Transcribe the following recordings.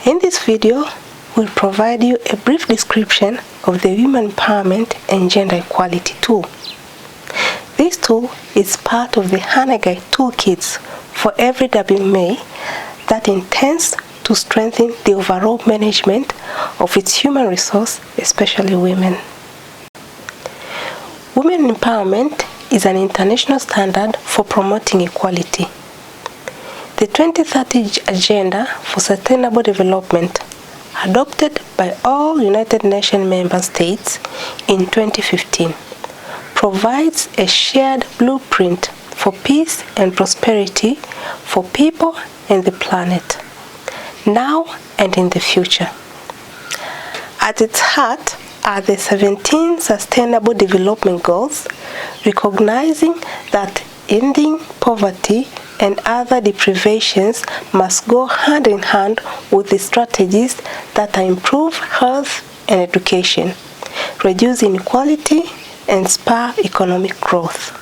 In this video, we'll provide you a brief description of the Women Empowerment and Gender Equality tool. This tool is part of the HANA Guide toolkits for every WMA that intends to strengthen the overall management of its human resource, especially women. Women empowerment is an international standard for promoting equality. The 2030 Agenda for Sustainable Development, adopted by all United Nations member states in 2015, provides a shared blueprint for peace and prosperity for people and the planet, now and in the future. At its heart are the 17 Sustainable Development Goals, recognizing that ending poverty and other deprivations must go hand in hand with the strategies that improve health and education, reduce inequality, and spur economic growth.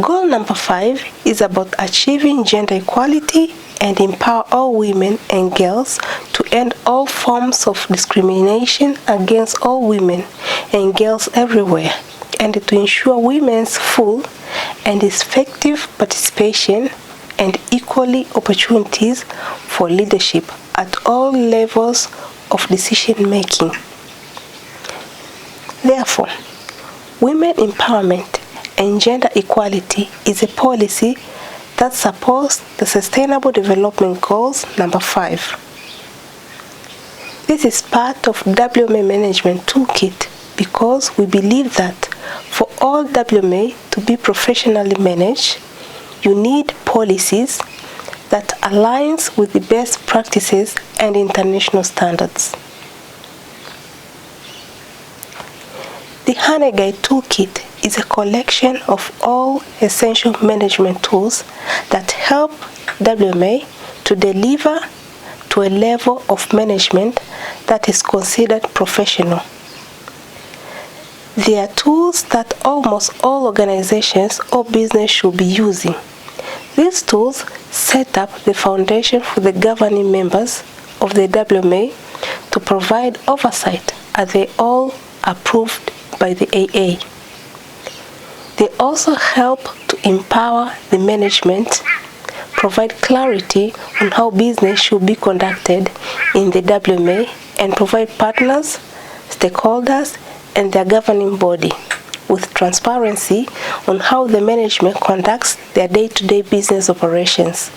Goal number 5 is about achieving gender equality and empower all women and girls to end all forms of discrimination against all women and girls everywhere, and to ensure women's full and effective participation and equally opportunities for leadership at all levels of decision making. Therefore, women empowerment and gender equality is a policy that supports the Sustainable Development Goals number 5. This is part of WMA Management Toolkit because we believe that for all WMA to be professionally managed, you need policies that aligns with the best practices and international standards. The HANA Guide Toolkit is a collection of all essential management tools that help WMA to deliver to a level of management that is considered professional. They are tools that almost all organizations or business should be using. These tools set up the foundation for the governing members of the WMA to provide oversight as they all approved by the AA. They also help to empower the management, provide clarity on how business should be conducted in the WMA, and provide partners, stakeholders, and their governing body with transparency on how the management conducts their day-to-day business operations.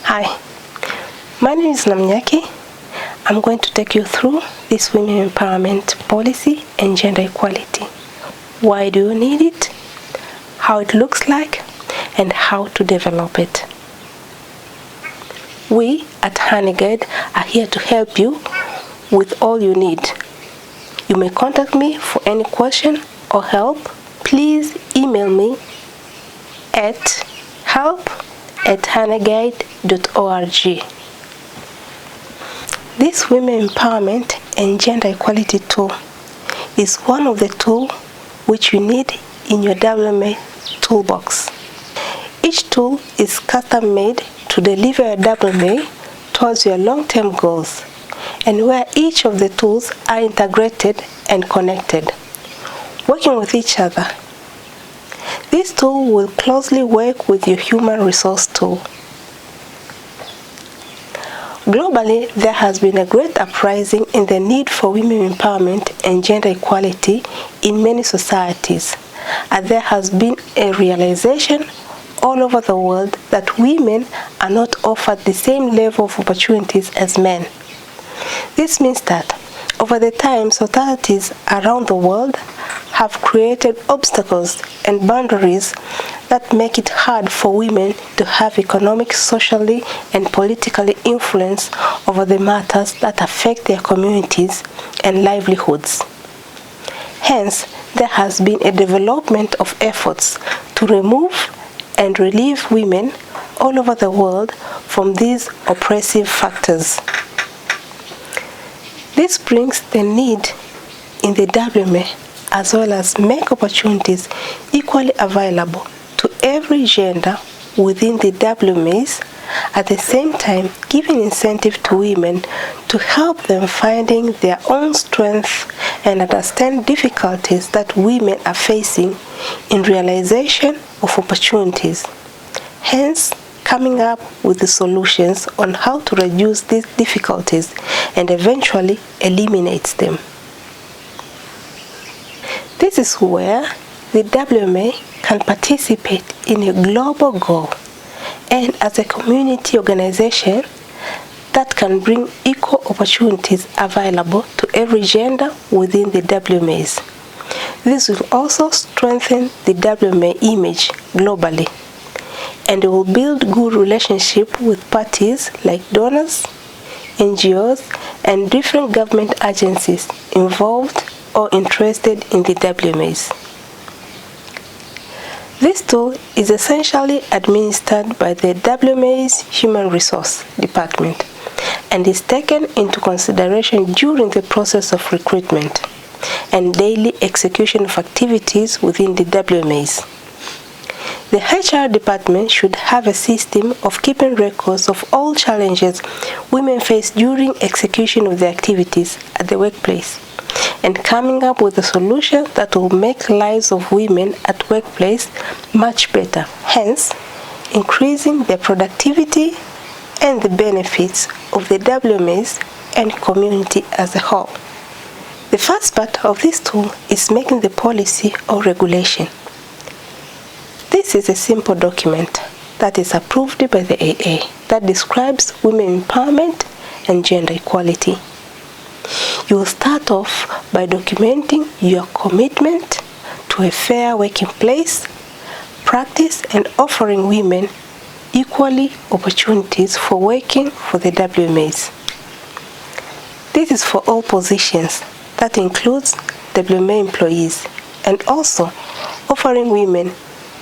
Hi, my name is Namnyaki. I'm going to take you through this women empowerment policy and gender equality. Why do you need it? How it looks like, and how to develop it. We at HANA Guide are here to help you with all you need. You may contact me for any question or help. Please email me at help@hanaguide.org. This Women Empowerment and Gender Equality tool is one of the tools which you need in your WMA toolbox. Each tool is custom made to deliver your WMA towards your long-term goals, and where each of the tools are integrated and connected, working with each other. This tool will closely work with your human resource tool. Globally, there has been a great uprising in the need for women empowerment and gender equality in many societies, and there has been a realization all over the world that women are not offered the same level of opportunities as men. This means that over the time, societies around the world have created obstacles and boundaries that make it hard for women to have economic, socially, and politically influence over the matters that affect their communities and livelihoods. Hence, there has been a development of efforts to remove and relieve women all over the world from these oppressive factors. This brings the need in the WMA as well as make opportunities equally available to every gender within the WMAs, at the same time giving incentive to women to help them finding their own strength and understand difficulties that women are facing in realization of opportunities. Hence, coming up with the solutions on how to reduce these difficulties and eventually eliminate them. This is where the WMA can participate in a global goal and as a community organization that can bring equal opportunities available to every gender within the WMAs. This will also strengthen the WMA image globally, and it will build good relationship with parties like donors, NGOs, and different government agencies involved or interested in the WMAs. This tool is essentially administered by the WMA's Human Resource Department and is taken into consideration during the process of recruitment and daily execution of activities within the WMAs. The HR department should have a system of keeping records of all challenges women face during execution of the activities at the workplace and coming up with a solution that will make lives of women at workplace much better, hence increasing their productivity and the benefits of the WMAs and community as a whole. The first part of this tool is making the policy or regulation. This is a simple document that is approved by the AA that describes women empowerment and gender equality. You will start off by documenting your commitment to a fair working place, practice, and offering women equally opportunities for working for the WMAs. This is for all positions. That includes WMA employees, and also offering women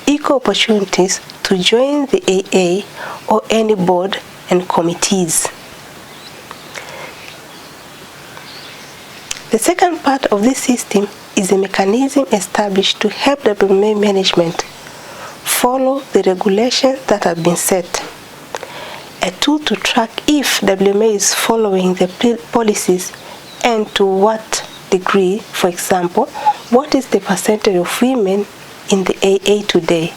equal opportunities to join the AA or any board and committees. The second part of this system is a mechanism established to help WMA management follow the regulations that have been set. A tool to track if WMA is following the policies and to what degree. For example, what is the percentage of women in the AA today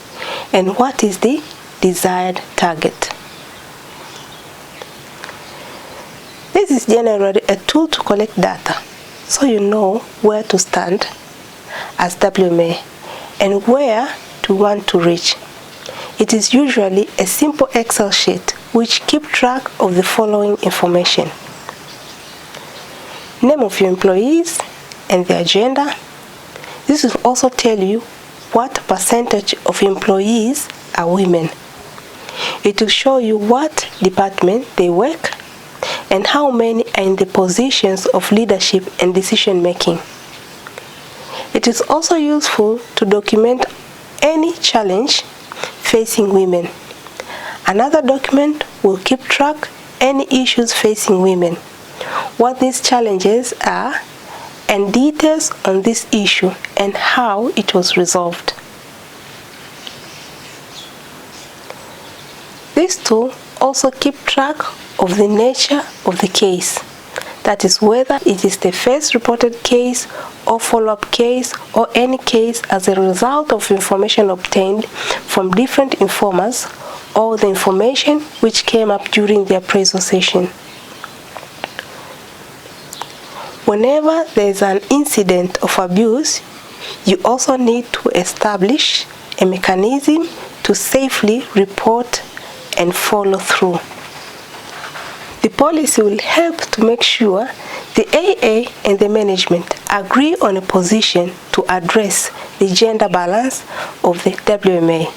and what is the desired target. This is generally a tool to collect data so you know where to stand as WMA and where to want to reach. It is usually a simple Excel sheet which keeps track of the following information: name of your employees and their gender. This will also tell you what percentage of employees are women. It will show you what department they work and how many are in the positions of leadership and decision making. It is also useful to document any challenge facing women. Another document will keep track any issues facing women, what these challenges are, and details on this issue and how it was resolved. This tool also keeps track of the nature of the case, that is whether it is the first reported case or follow-up case or any case as a result of information obtained from different informers or the information which came up during the appraisal session. Whenever there is an incident of abuse, you also need to establish a mechanism to safely report and follow through. The policy will help to make sure the AA and the management agree on a position to address the gender balance of the WMA.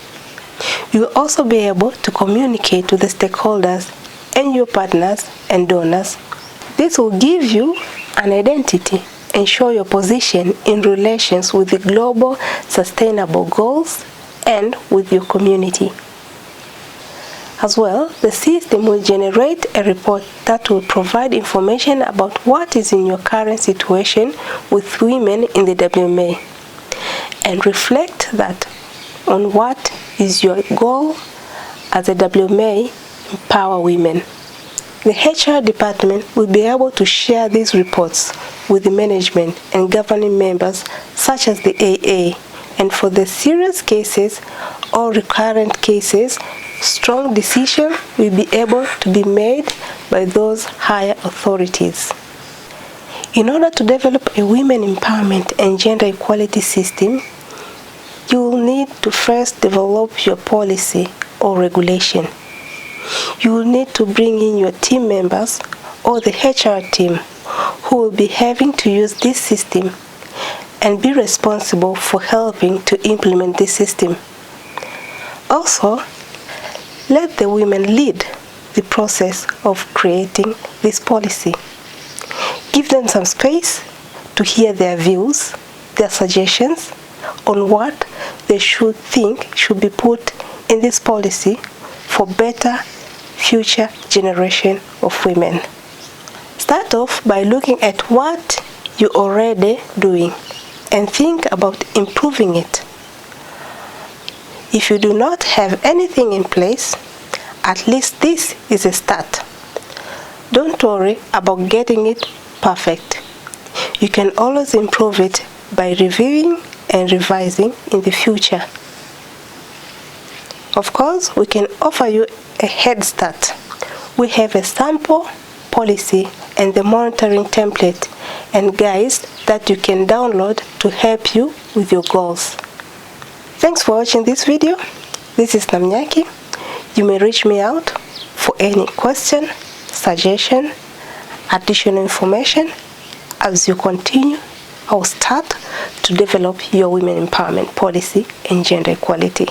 You will also be able to communicate to the stakeholders and your partners and donors. This will give you an identity and show your position in relations with the global sustainable goals and with your community. As well, the system will generate a report that will provide information about what is in your current situation with women in the WMA and reflect that on what is your goal as the WMA Empower Women. The HR department will be able to share these reports with the management and governing members such as the AA, and for the serious cases or recurrent cases, strong decision will be able to be made by those higher authorities. In order to develop a women empowerment and gender equality system, you will need to first develop your policy or regulation. You will need to bring in your team members or the HR team who will be having to use this system and be responsible for helping to implement this system. Also, let the women lead the process of creating this policy. Give them some space to hear their views, their suggestions on what they should think should be put in this policy for better future generation of women. Start off by looking at what you're already doing and think about improving it. If you do not have anything in place, at least this is a start. Don't worry about getting it perfect. You can always improve it by reviewing and revising in the future. Of course, we can offer you a head start. We have a sample policy and the monitoring template and guides that you can download to help you with your goals. Thanks for watching this video. This is Namnyaki. You may reach me out for any question, suggestion, additional information as you continue or start to develop your women empowerment policy and gender equality.